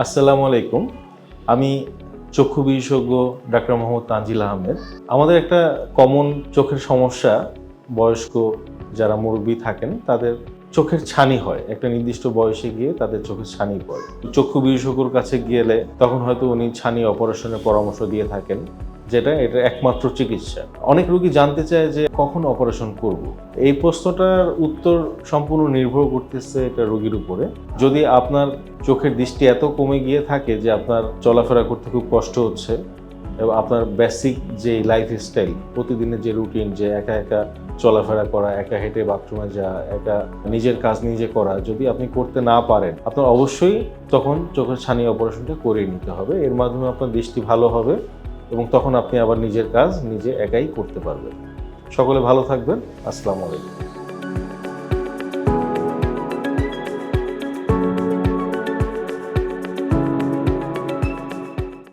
আসসালামু আলাইকুম। আমি চক্ষু বিশেষজ্ঞ ডাক্তার মোহাম্মদ তানজিল আহমেদ। আমাদের একটা কমন চোখের সমস্যা, বয়স্ক যারা মুরব্বি থাকেন তাদের চোখের ছানি হয়। একটা নির্দিষ্ট বয়সে গিয়ে তাদের চোখের ছানি পড়ে। চক্ষু বিশেষজ্ঞর কাছে গেলে তখন হয়তো উনি ছানি অপারেশনের পরামর্শ দিয়ে থাকেন, এটা একমাত্র চিকিৎসা। অনেক রোগী জানতে চায় যে কখন অপারেশন করব। এই প্রশ্নটার উত্তর সম্পূর্ণ নির্ভর করতেছে এটা রোগীর উপরে। যদি আপনার চোখের দৃষ্টি এত কমে গিয়ে থাকে যে আপনার চলাফেরা করতে খুব কষ্ট হচ্ছে এবং আপনার বেসিক যে লাইফস্টাইল, প্রতিদিনের যে রুটিন, যে একা একা চলাফেরা করা, একা হেঁটে বাথরুমে যাওয়া, একা নিজের কাজ নিজে করা, যদি আপনি করতে না পারেন, আপনার অবশ্যই তখন চোখের ছানি অপারেশনটা করিয়ে নিতে হবে। এর মাধ্যমে আপনার দৃষ্টি ভালো হবে এবং তখন আপনি আবার নিজের কাজ নিজে একাই করতে পারবেন। সকলে ভালো থাকবেন। আসসালামু আলাইকুম।